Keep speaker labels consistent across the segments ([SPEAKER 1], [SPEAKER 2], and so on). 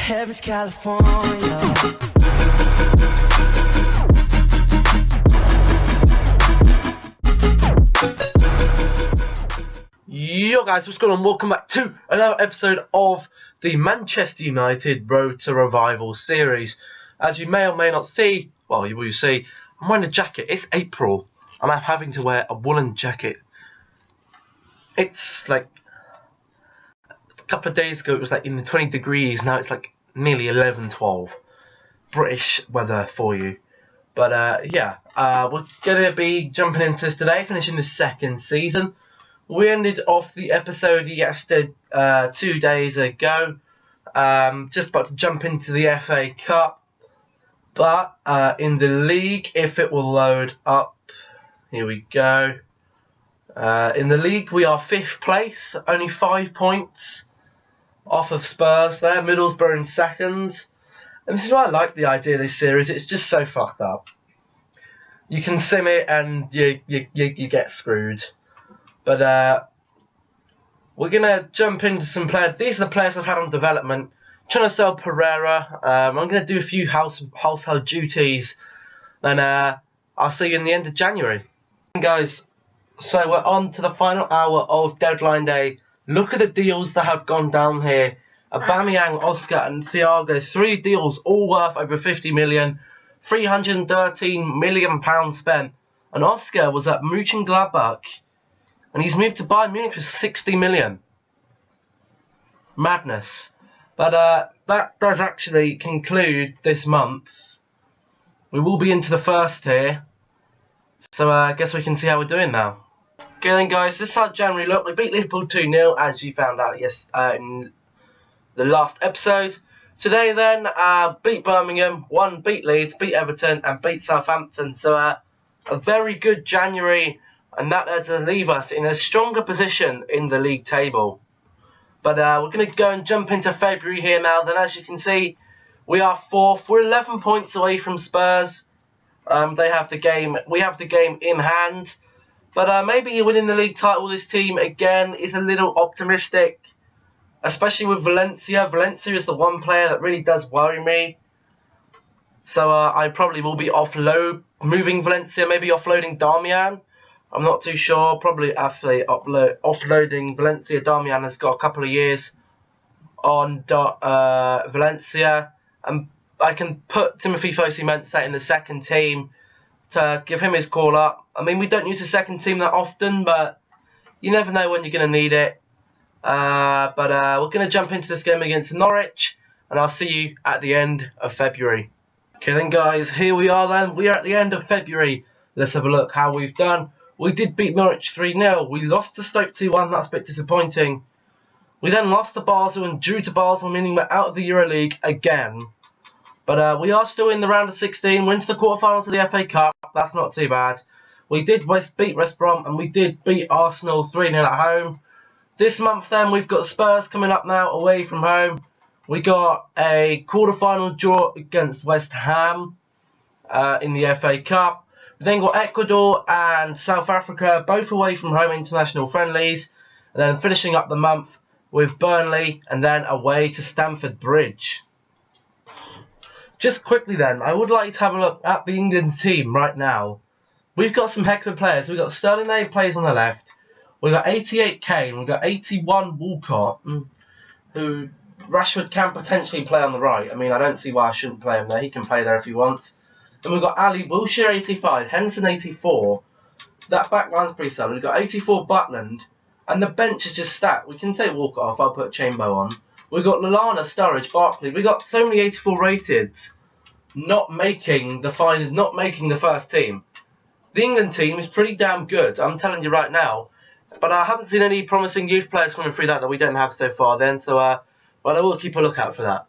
[SPEAKER 1] Heaven's California.
[SPEAKER 2] Yo guys, what's going on? Welcome back to another episode of the Manchester United Road to Revival series. As you may or may not see, well, you will see, I'm wearing a jacket. It's April, and I'm having to wear a woolen jacket. It's like a couple of days ago, it was like in the 20 degrees. Now it's like nearly 11, 12. British weather for you. But yeah, we're gonna be jumping into this today, finishing the second season. We ended off the episode yesterday, 2 days ago. Just about to jump into the FA Cup. But in the league, if it will load up, here we go. In the league, we are 5th place, only 5 points off of Spurs there. Middlesbrough in 2nd. And this is why I like the idea of this series. It's just so fucked up. You can sim it and you get screwed. But we're going to jump into some players. These are the players I've had on development. Trying to sell Pereira. I'm going to do a few household duties. Then I'll see you in the end of January. Guys, so we're on to the final hour of deadline day. Look at the deals that have gone down here. Aubameyang, Oscar and Thiago. 3 deals, all worth over 50 million. £313 million spent. And Oscar was at Mönchengladbach. And he's moved to Bayern Munich for 60 million. Madness. But that does actually conclude this month. We will be into the first here. So I guess we can see how we're doing now. Okay then guys, this is how January looked. We beat Liverpool 2-0 as you found out in the last episode. Today then, beat Birmingham, beat Leeds, beat Everton and beat Southampton. So a very good January. And that had to leave us in a stronger position in the league table. But we're going to go and jump into February here now. Then as you can see, we are 4th. We're 11 points away from Spurs. They have the game. We have the game in hand. But maybe winning the league title, this team again is a little optimistic. Especially with Valencia. Valencia is the one player that really does worry me. So I probably will be moving Valencia, maybe offloading Darmian. I'm not too sure. Probably after offloading Valencia. Darmian has got a couple of years on Valencia. And I can put Timothy Fosu-Mensah in the second team to give him his call up. I mean, we don't use the second team that often, but you never know when you're going to need it. But we're going to jump into this game against Norwich. And I'll see you at the end of February. Okay then guys, here we are then. We are at the end of February. Let's have a look how we've done. We did beat Norwich 3-0. We lost to Stoke 2-1. That's a bit disappointing. We then lost to Basel and drew to Basel, meaning we're out of the EuroLeague again. But we are still in the round of 16. We're into the quarterfinals of the FA Cup. That's not too bad. We did beat West Brom and we did beat Arsenal 3-0 at home. This month then we've got Spurs coming up now away from home. We got a quarterfinal draw against West Ham in the FA Cup. We then got Ecuador and South Africa, both away from home international friendlies. And then finishing up the month with Burnley and then away to Stamford Bridge. Just quickly then, I would like you to have a look at the England team right now. We've got some heck of players. We've got Sterling that plays on the left. We've got 88 Kane. We've got 81 Walcott, who Rashford can potentially play on the right. I mean, I don't see why I shouldn't play him there. He can play there if he wants. Then we've got Ali Wilshere 85, Henderson 84. That back line's pretty solid. We've got 84 Butland. And the bench is just stacked. We can take Walker off. I'll put Chambo on. We've got Lallana, Sturridge, Barkley. We've got so many 84 rated not making the first team. The England team is pretty damn good. I'm telling you right now. But I haven't seen any promising youth players coming through that we don't have so far then. So well, I will keep a lookout for that.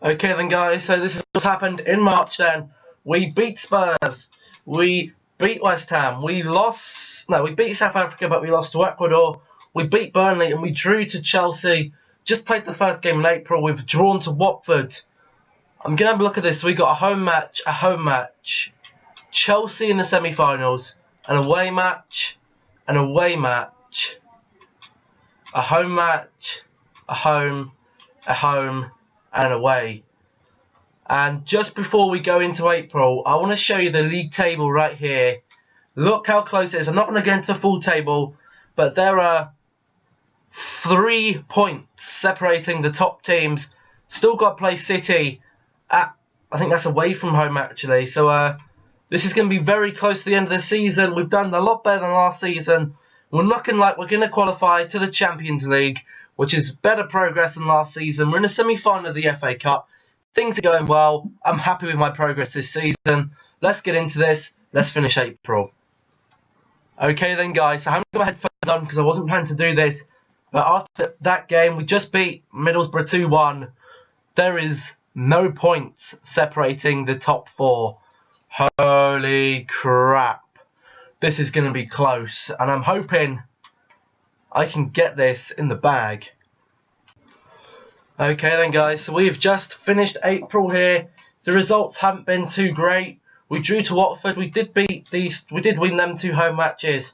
[SPEAKER 2] Okay then guys, so this is what's happened in March then. We beat Spurs, we beat West Ham, we beat South Africa but we lost to Ecuador, we beat Burnley and we drew to Chelsea. Just played the first game in April, we've drawn to Watford. I'm going to have a look at this, we got a home match, Chelsea in the semi-finals, an away match, a home match, a home, and away. And just before we go into April, I want to show you the league table right here. Look how close it is. I'm not going to get into the full table, but there are 3 points separating the top teams. Still got to play City at, I think that's away from home actually. So this is going to be very close to the end of the season. We've done a lot better than last season. We're looking like we're going to qualify to the Champions League, which is better progress than last season. We're in the semi-final of the FA Cup. Things are going well. I'm happy with my progress this season. Let's get into this. Let's finish April. Okay then guys, so I haven't got my headphones on because I wasn't planning to do this. But after that game, we just beat Middlesbrough 2-1. There is no points separating the top 4. Holy crap. This is going to be close. And I'm hoping I can get this in the bag. Okay then guys, so we've just finished April here. The results haven't been too great. We drew to Watford. We did win them 2 home matches.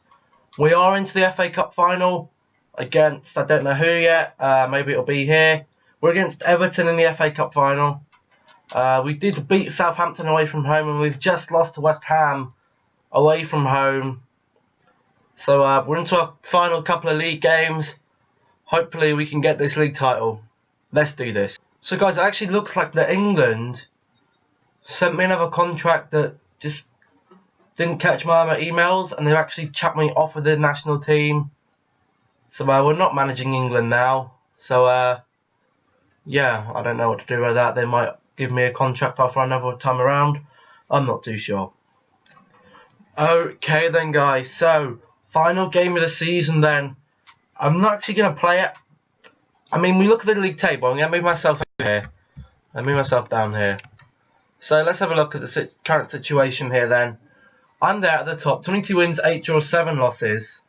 [SPEAKER 2] We are into the FA Cup final against, I don't know who yet. Maybe it'll be here. We're against Everton in the FA Cup final. We did beat Southampton away from home, and we've just lost to West Ham away from home. So we're into our final couple of league games. Hopefully we can get this league title. Let's do this. So guys, it actually looks like that England sent me another contract that just didn't catch my emails, and they've actually chucked me off of the national team. So we're not managing England now. So yeah, I don't know what to do with that. They might give me a contract offer another time around. I'm not too sure. Okay then guys, so final game of the season then. I'm not actually going to play it. I mean, we look at the league table. I'm going to move myself over here. And move myself down here. So let's have a look at the current situation here then. I'm there at the top. 22 wins, 8 draws, 7 losses.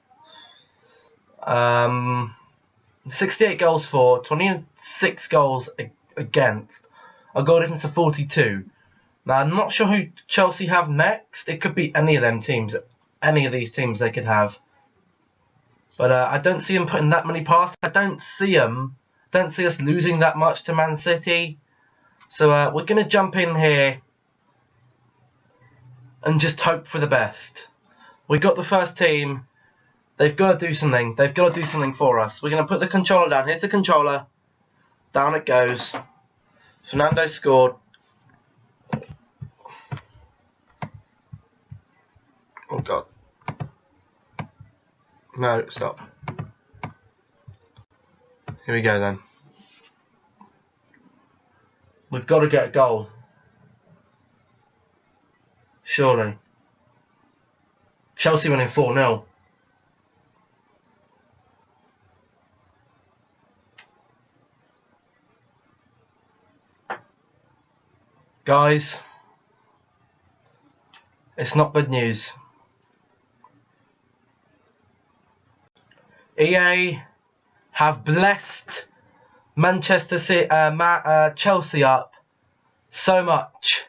[SPEAKER 2] 68 goals for, 26 goals against. A goal difference of 42. Now, I'm not sure who Chelsea have next. It could be any of them teams. Any of these teams they could have. But I don't see them putting that many past. I don't see us losing that much to Man City. So we're going to jump in here and just hope for the best. We got the first team. They've got to do something. They've got to do something for us. We're going to put the controller down. Here's the controller. Down it goes. Fernando scored. Oh God. No, stop. Here we go then. We've got to get a goal. Surely. Chelsea winning 4-0. Guys, it's not good news. EA have blessed Manchester City, Chelsea up so much.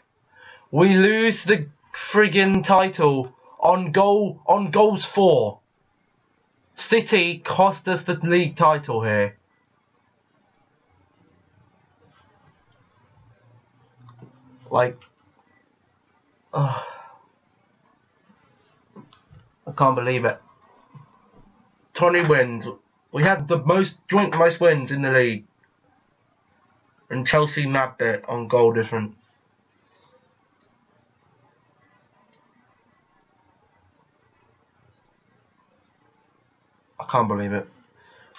[SPEAKER 2] We lose the friggin' title on goals for. City cost us the league title here. Like, I can't believe it. 20 wins. We had the joint most wins in the league. And Chelsea nabbed it on goal difference. I can't believe it.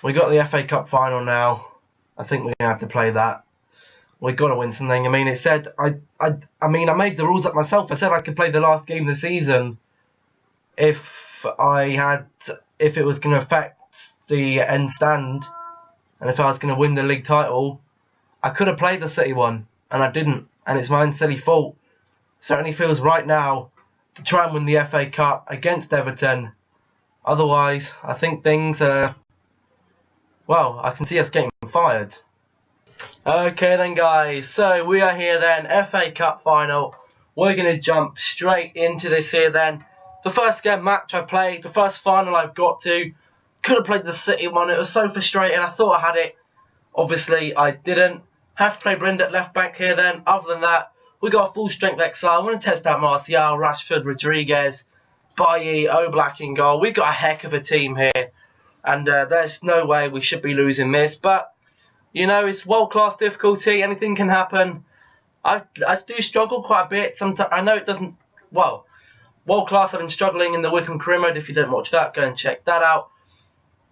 [SPEAKER 2] We got the FA Cup final now. I think we're going to have to play that. We've got to win something. I mean, it said... I mean, I made the rules up myself. I said I could play the last game of the season if it was going to affect the end stand, and if I was going to win the league title. I could have played the City one, and I didn't, and it's my own silly fault. Certainly feels right now to try and win the FA Cup against Everton. Otherwise, I think things are... Well, I can see us getting fired. Okay then guys, so we are here then, FA Cup final. We're going to jump straight into this here then. The first game match I played, the first final I've got to. Could have played the City one, it was so frustrating. I thought I had it. Obviously I didn't. Have to play Blind at left back here then. Other than that, we got a full strength XR. I want to test out Martial, Rashford, Rodriguez, Bailly, Oblak in goal. We got a heck of a team here. And there's no way we should be losing this. But, you know, it's world-class difficulty. Anything can happen. I do struggle quite a bit. Sometimes I know it doesn't... Well, world-class, I've been struggling in the Wickham career mode. If you don't watch that, go and check that out.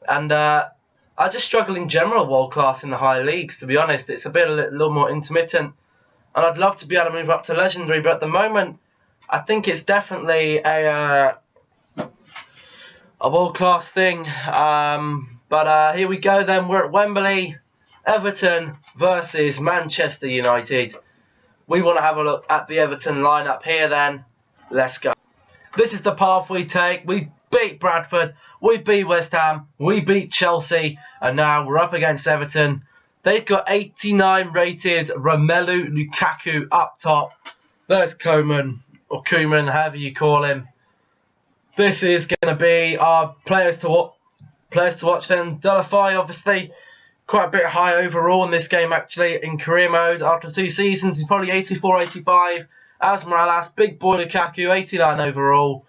[SPEAKER 2] And I just struggle in general world-class in the higher leagues, to be honest. It's a little more intermittent. And I'd love to be able to move up to Legendary. But at the moment, I think it's definitely a world-class thing. But here we go then. We're at Wembley. Everton versus Manchester United. We want to have a look at the Everton lineup here then. Let's go. This is the path we take. We beat Bradford. We beat West Ham. We beat Chelsea. And now we're up against Everton. They've got 89 rated Romelu Lukaku up top. There's Koeman, or Koeman, however you call him. This is going to be our players to watch then. Delafai, obviously, quite a bit high overall in this game, actually, in career mode. After 2 seasons, he's probably 84, 85. As Morales, big boy Lukaku, 89 overall.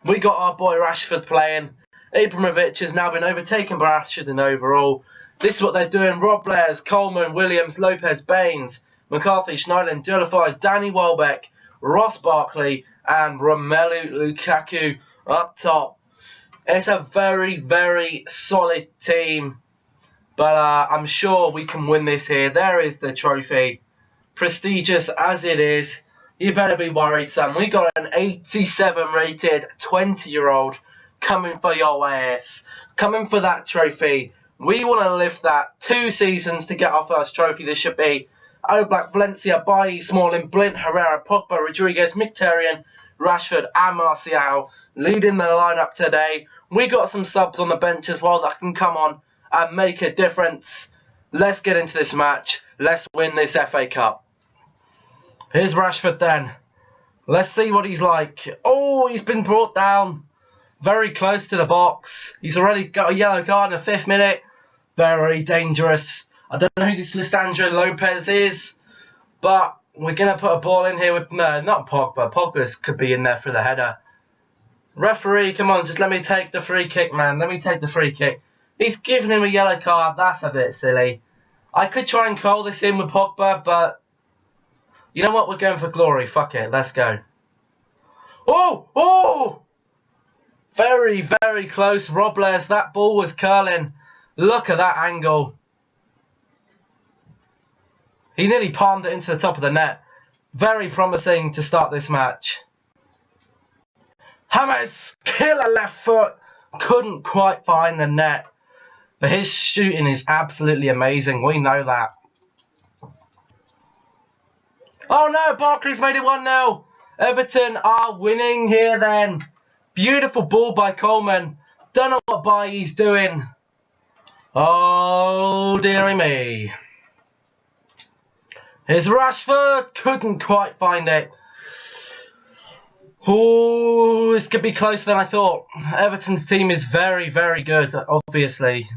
[SPEAKER 2] We got our boy Rashford playing. Ibrahimovic has now been overtaken by Rashford in overall. This is what they're doing. Rob Blares, Coleman, Williams, Lopez, Baines, McCarthy, Schneiderlin, Delafai, Danny Welbeck, Ross Barkley, and Romelu Lukaku up top. It's a very, very solid team. But I'm sure we can win this here. There is the trophy. Prestigious as it is. You better be worried, son. We got an 87 rated 20-year-old coming for your ass. Coming for that trophy. We want to lift that 2 seasons to get our first trophy. This should be Oblak, Valencia, Bailly, Smalling, Blint, Herrera, Pogba, Rodriguez, Mkhitaryan, Rashford and Martial leading the lineup today. We got some subs on the bench as well that can come on and make a difference. Let's get into this match. Let's win this FA Cup. Here's Rashford then. Let's see what he's like. Oh, he's been brought down very close to the box. He's already got a yellow card in the 5th minute. Very dangerous. I don't know who this Lisandro Lopez is, but we're going to put a ball in here with... No, not Pogba. Pogba could be in there for the header. Referee, come on, just let me take the free kick, man. Let me take the free kick. He's giving him a yellow card. That's a bit silly. I could try and call this in with Pogba, but... You know what? We're going for glory. Fuck it. Let's go. Oh! Oh! Very, very close. Robles, that ball was curling. Look at that angle. He nearly palmed it into the top of the net. Very promising to start this match. James, killer left foot. Couldn't quite find the net. But his shooting is absolutely amazing. We know that. Oh no, Barkley's made it 1-0. Everton are winning here then. Beautiful ball by Coleman. Don't know what Bailly's doing. Oh dearie me. Here's Rashford. Couldn't quite find it. Oh, this could be closer than I thought. Everton's team is very, very good, obviously.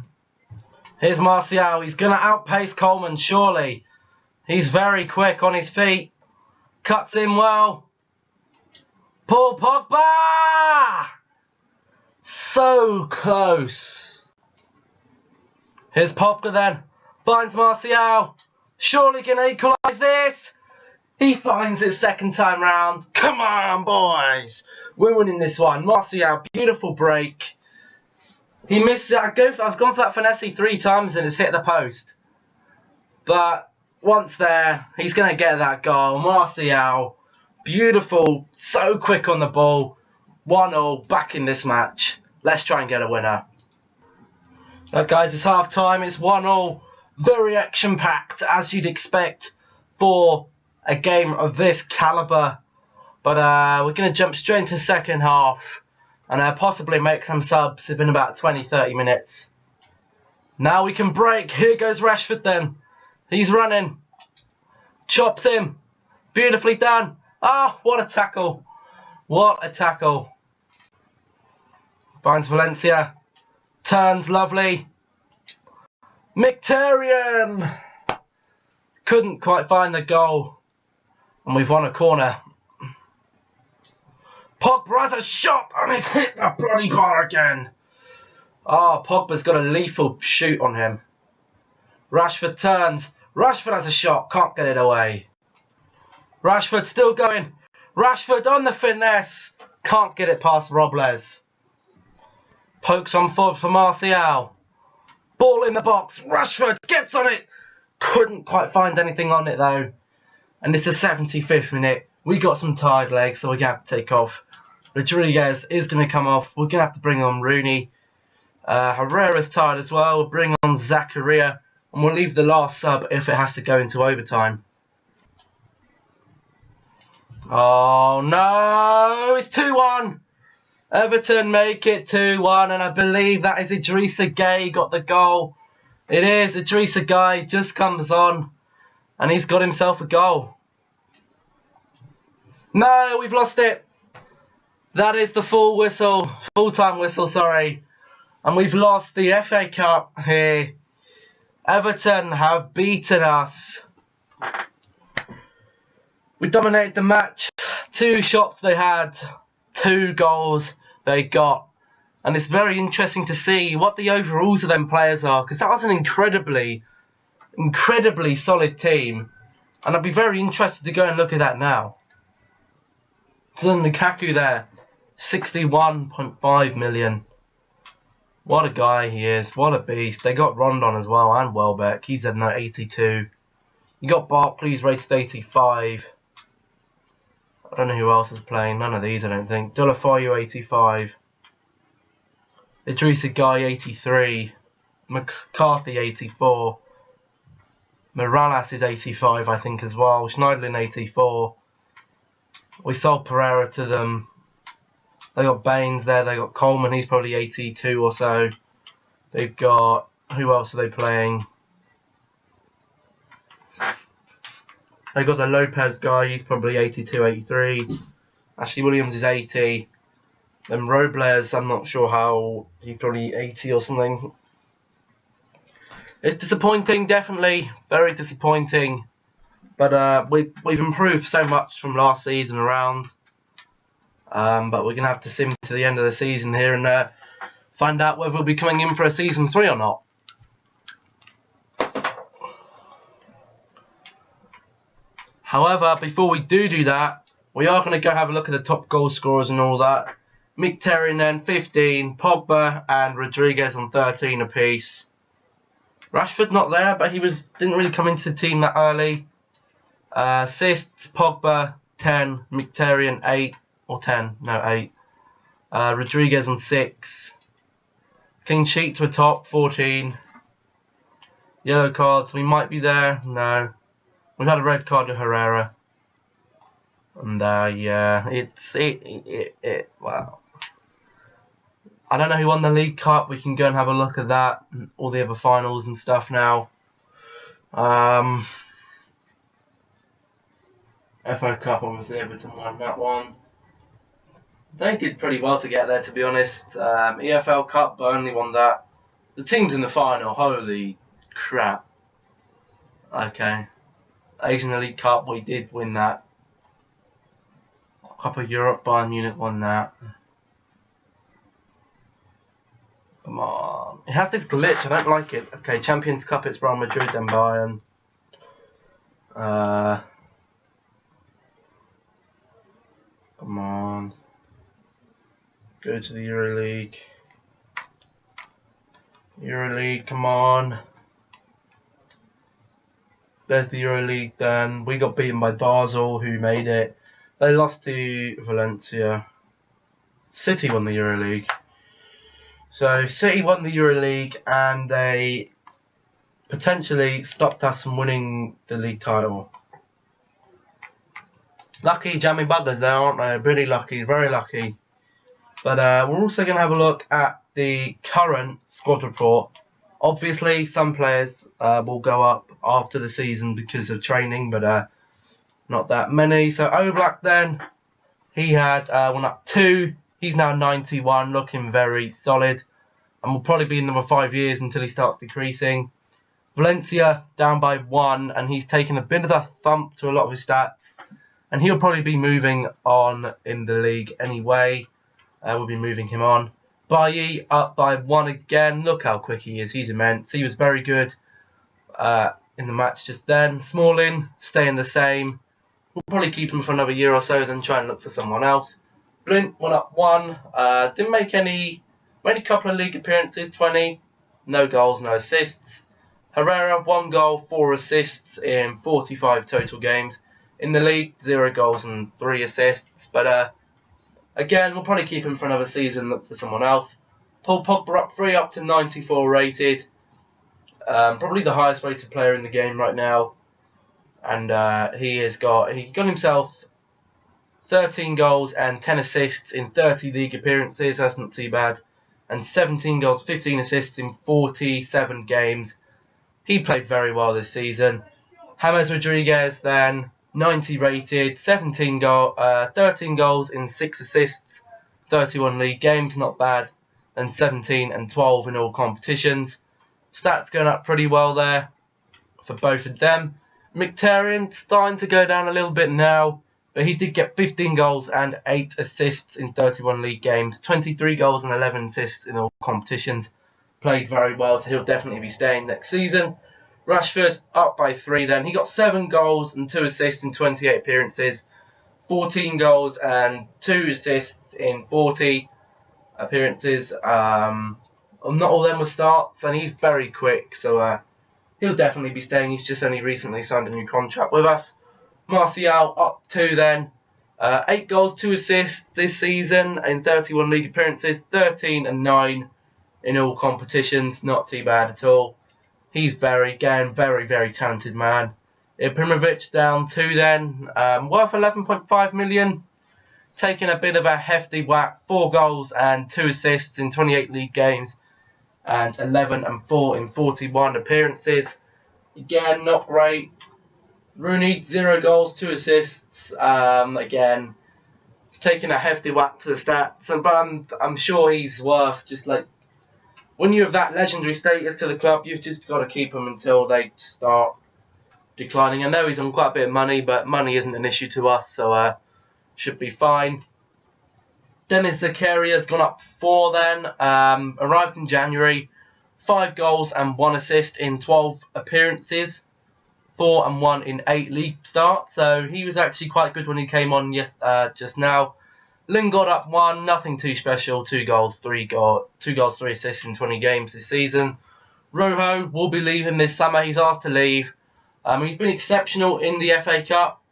[SPEAKER 2] Here's Martial. He's going to outpace Coleman, surely. He's very quick on his feet. Cuts in well. Paul Pogba! So close. Here's Pogba then. Finds Martial. Surely can equalise this. He finds it 2nd time round. Come on, boys. We're winning this one. Martial, beautiful break. He missed it. I've gone for that finesse 3 times and it's hit the post. But once there, he's going to get that goal. Martial, beautiful, so quick on the ball. 1-0, back in this match. Let's try and get a winner. Right, guys, it's half time. It's 1-0. Very action-packed, as you'd expect for a game of this calibre. But we're going to jump straight into the second half and possibly make some subs within about 20-30 minutes. Now we can break. Here goes Rashford then. He's running. Chops him. Beautifully done. Ah, what a tackle. What a tackle. Finds Valencia. Turns, lovely. Mkhitaryan. Couldn't quite find the goal. And we've won a corner. Pogba has a shot and he's hit the bloody bar again. Oh, Pogba's got a lethal shoot on him. Rashford turns. Rashford has a shot. Can't get it away. Rashford still going. Rashford on the finesse. Can't get it past Robles. Pokes on forward for Martial. Ball in the box. Rashford gets on it. Couldn't quite find anything on it though. And it's the 75th minute. We got some tired legs, so we're going to have to take off. Rodriguez is going to come off. We're going to have to bring on Rooney. Herrera's tired as well. We'll bring on Zakaria. And we'll leave the last sub if it has to go into overtime. Oh no, it's 2-1. Everton make it 2-1, and I believe that is Idrissa Gueye got the goal. It is. Idrissa Gueye just comes on, and he's got himself a goal. No, we've lost it. That is the full-time whistle, sorry. And we've lost the FA Cup here. Everton have beaten us. We dominated the match. 2 shots they had, 2 goals they got. And it's very interesting to see what the overalls of them players are, because that was an incredibly solid team. And I'd be very interested to go and look at that now. So Lukaku there, 61.5 million. What a guy he is. What a beast. They got Rondon as well, and Welbeck. He's at 82. You got Barkley's rated 85. I don't know who else is playing. None of these, I don't think. Deulofeu 85. Idrissa Gueye 83. McCarthy 84. Morales is 85, I think, as well. Schneiderlin 84. We sold Pereira to them. They got Baines there. They got Coleman. He's probably 82 or so. They've got... Who else are they playing? They got the Lopez guy. He's probably 82, 83. Ashley Williams is 80. Then Robles, I'm not sure how... He's probably 80 or something. It's disappointing, definitely. Very disappointing. But we've improved so much from last season around. But we're going to have to sim to the end of the season here and find out whether we'll be coming in for a season 3 or not. However, before we do that, we are going to go have a look at the top goal scorers and all that. Mkhitaryan then 15, Pogba and Rodriguez on 13 apiece. Rashford not there, but he didn't really come into the team that early. Assists, Pogba 10, Mkhitaryan 8. Or 10, no 8. Rodriguez on 6. Clean sheet to a top, 14. Yellow cards, we might be there. No. We've had a red card to Herrera. And yeah, wow. I don't know who won the League Cup. We can go and have a look at that. And all the other finals and stuff now. FA Cup, obviously Everton won that one. They did pretty well to get there, to be honest. EFL Cup, Burnley won that. The team's in the final. Holy crap. Okay. Asian Elite Cup, we did win that. Cup of Europe, Bayern Munich won that. Come on. It has this glitch, I don't like it. Okay, Champions Cup, it's Real Madrid and Bayern. Come on. Go to the EuroLeague. EuroLeague, come on. There's the EuroLeague then. We got beaten by Basel, who made it. They lost to Valencia. City won the EuroLeague. So City won the EuroLeague and they potentially stopped us from winning the league title. Lucky jammy buggers there, aren't they? Really lucky, very lucky. But we're also going to have a look at the current squad report. Obviously, some players will go up after the season because of training, but not that many. So Oblak then, he had went up 2. He's now 91, looking very solid. And will probably be in them for 5 years until he starts decreasing. Valencia down by 1, and he's taken a bit of a thump to a lot of his stats. And he'll probably be moving on in the league anyway. We'll be moving him on. Bailly up by 1 again. Look how quick he is. He's immense. He was very good in the match just then. Smalling staying the same. We'll probably keep him for another year or so, then try and look for someone else. Blint went up 1. Didn't make any. Made a couple of league appearances. 20. No goals, no assists. Herrera 1 goal, 4 assists in 45 total games. In the league, 0 goals and 3 assists. But again, we'll probably keep him for another season, look for someone else. Paul Pogba up 3, up to 94 rated. Probably the highest rated player in the game right now. And he got himself 13 goals and 10 assists in 30 league appearances. That's not too bad. And 17 goals, 15 assists in 47 games. He played very well this season. James Rodriguez then, 90 rated, 13 goals in 6 assists, 31 league games, not bad, and 17 and 12 in all competitions. Stats going up pretty well there for both of them. Mkhitaryan starting to go down a little bit now, but he did get 15 goals and 8 assists in 31 league games, 23 goals and 11 assists in all competitions. Played very well, so he'll definitely be staying next season. Rashford up by 3 then. He got 7 goals and 2 assists in 28 appearances. 14 goals and 2 assists in 40 appearances. Not all of them were starts, and he's very quick, so he'll definitely be staying. He's just only recently signed a new contract with us. Martial up 2 then. 8 goals, 2 assists this season in 31 league appearances. 13 and 9 in all competitions. Not too bad at all. He's very talented man. Ibrahimovic down 2 then. Worth 11.5 million. Taking a bit of a hefty whack. 4 goals and 2 assists in 28 league games. And 11 and 4 in 41 appearances. Again, not great. Rooney, 0 goals, 2 assists. Again, taking a hefty whack to the stats. But I'm sure he's worth just like... When you have that legendary status to the club, you've just got to keep him until they start declining. I know he's on quite a bit of money, but money isn't an issue to us, so should be fine. Denis Zakaria has gone up 4 then. Arrived in January. 5 goals and 1 assist in 12 appearances. 4 and 1 in 8 league starts. So he was actually quite good when he came on just now. Lingard up 1, nothing too special. 2 goals, 3 assists in 20 games this season. Rojo will be leaving this summer. He's asked to leave. He's been exceptional in the FA Cup,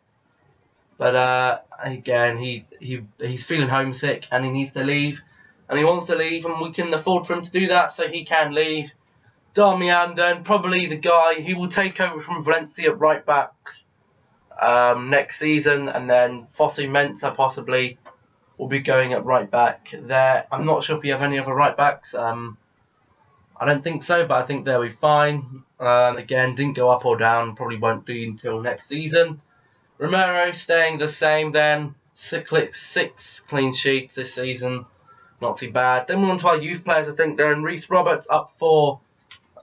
[SPEAKER 2] but again, he's feeling homesick and he needs to leave, and he wants to leave, and we can afford for him to do that, so he can leave. Darmian then, probably the guy who will take over from Valencia at right back next season, and then Fosu Mensah possibly will be going at right back there. I'm not sure if we have any other right backs. I don't think so, but I think they'll be fine. Again, didn't go up or down, probably won't be until next season. Romero staying the same then. 6 clean sheets this season. Not too bad. Then we're on to our youth players, I think then. Reece Roberts up 4.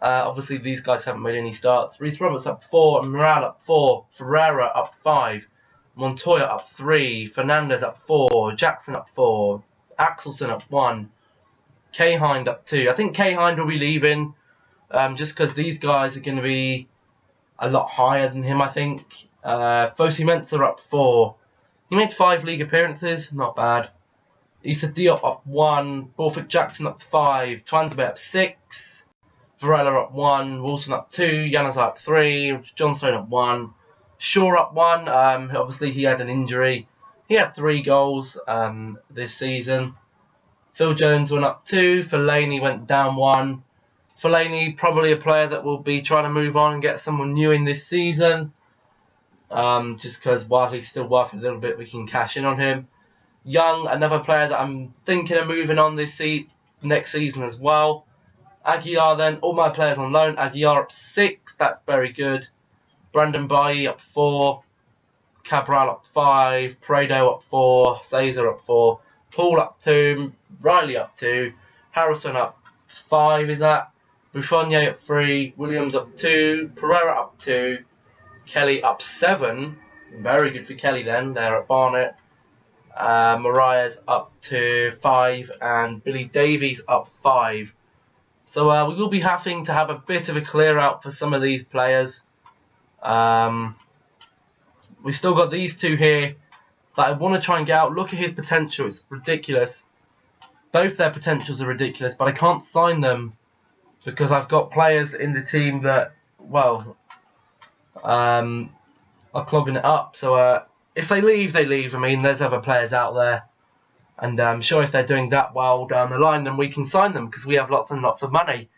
[SPEAKER 2] Obviously, these guys haven't made any starts. Reece Roberts up 4. Morale up 4. Ferreira up 5. Montoya up 3, Fernandez up 4, Jackson up 4, Axelson up 1, K-Hind up 2. I think K-Hind will be leaving just because these guys are going to be a lot higher than him, I think. Fosu Mensah up 4. He made 5 league appearances, not bad. Issa Diop up 1, Borthwick Jackson up 5, Twanzebe up 6, Varela up 1, Wilson up 2, Januzaj up 3, Johnstone up 1. Shaw up 1, obviously he had an injury. He had 3 goals this season. Phil Jones went up 2, Fellaini went down 1. Fellaini probably a player that will be trying to move on and get someone new in this season. Just because while he's still worth a little bit, we can cash in on him. Young, another player that I'm thinking of moving on next season as well. Aguilar then, all my players on loan. Aguilar up 6, that's very good. Brandon Bailly up 4, Cabral up 5, Prado up 4, Caesar up 4, Paul up 2, Riley up 2, Harrison up 5 is that, Buffon up 3, Williams up 2, Pereira up 2, Kelly up 7. Very good for Kelly then, there at Barnet. Mariah's up to 5, and Billy Davies up 5. So we will be having to have a bit of a clear out for some of these players. We still got these two here that I want to try and get out. Look at his potential, it's ridiculous. Both their potentials are ridiculous, but I can't sign them because I've got players in the team that, well, are clogging it up. So if they leave, they leave. I mean, there's other players out there, and I'm sure if they're doing that well down the line, then we can sign them because we have lots and lots of money.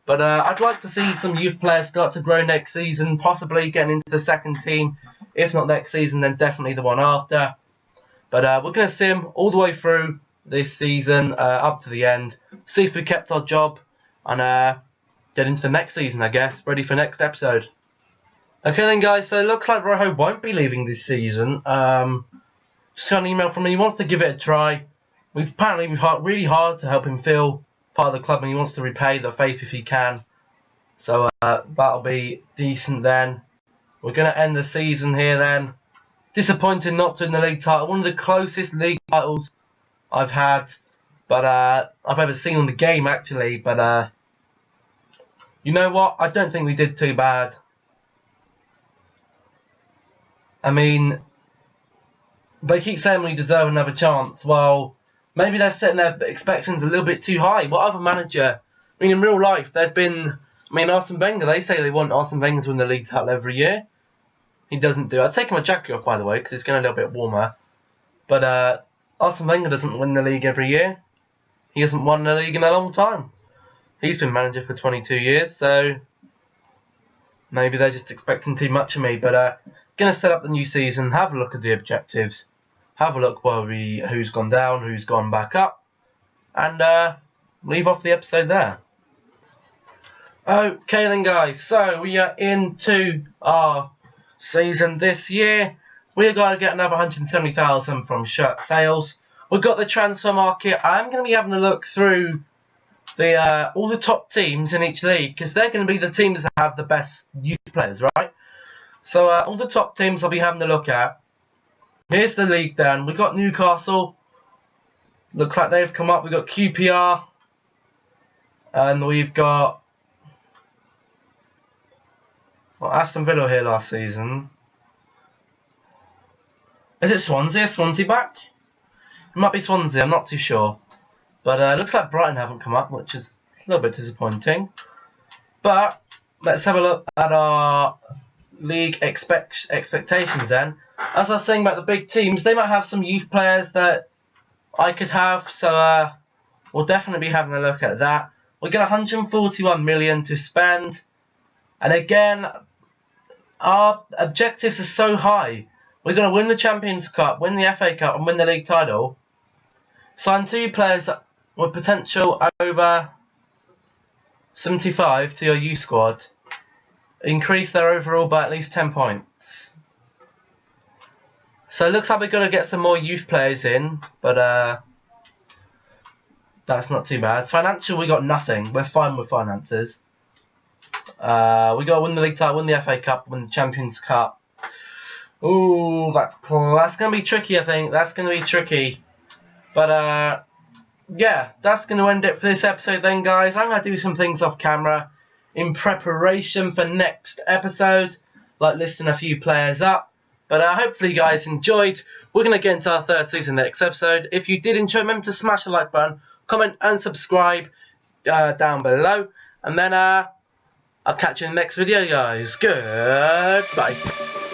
[SPEAKER 2] But I'd like to see some youth players start to grow next season, possibly getting into the second team. If not next season, then definitely the one after. But we're going to see them all the way through this season, up to the end. See if we kept our job, and get into the next season, I guess. Ready for next episode. Okay then, guys, so it looks like Rojo won't be leaving this season. Just got an email from him. He wants to give it a try. We've worked really hard to help him feel part of the club, and he wants to repay the faith if he can. So that'll be decent then. We're going to end the season here then. Disappointed not to win the league title. One of the closest league titles I've had, but I've ever seen on the game actually. But you know what? I don't think we did too bad. I mean, they keep saying we deserve another chance. Well, maybe they're setting their expectations a little bit too high. What other manager? I mean, in real life, there's been... I mean, Arsene Wenger, they say they want Arsene Wenger to win the league title every year. He doesn't do it. I'll take my jacket off, by the way, because it's getting a little bit warmer. But Arsene Wenger doesn't win the league every year. He hasn't won the league in a long time. He's been manager for 22 years, so maybe they're just expecting too much of me. But going to set up the new season, have a look at the objectives, have a look who's gone down, who's gone back up, and leave off the episode there. Okay then, guys, so we are into our season this year. We're going to get another 170,000 from shirt sales. We've got the transfer market. I'm going to be having a look through the all the top teams in each league, because they're going to be the teams that have the best youth players, right? So all the top teams I'll be having a look at. Here's the league then. We've got Newcastle. Looks like they've come up. We've got QPR. And we've got Aston Villa here last season. Is it Swansea? Is Swansea back? It might be Swansea, I'm not too sure. But looks like Brighton haven't come up, which is a little bit disappointing. But let's have a look at our league expectations then. As I was saying about the big teams, they might have some youth players that I could have. So we'll definitely be having a look at that. We've got 141 million to spend. And again, our objectives are so high. We're going to win the Champions Cup, win the FA Cup, and win the league title. Sign 2 players with potential over 75 to your youth squad. Increase their overall by at least 10 points. So it looks like we're going to get some more youth players in, but that's not too bad. Financial, we got nothing. We're fine with finances. We got to win the league title, win the FA Cup, win the Champions Cup. Ooh, that's going to be tricky, I think. That's going to be tricky. But, yeah, that's going to end it for this episode then, guys. I'm going to do some things off camera in preparation for next episode, like listing a few players up. But hopefully you guys enjoyed. We're going to get into our third season next episode. If you did enjoy, remember to smash the like button, comment and subscribe down below. And then I'll catch you in the next video, guys. Goodbye.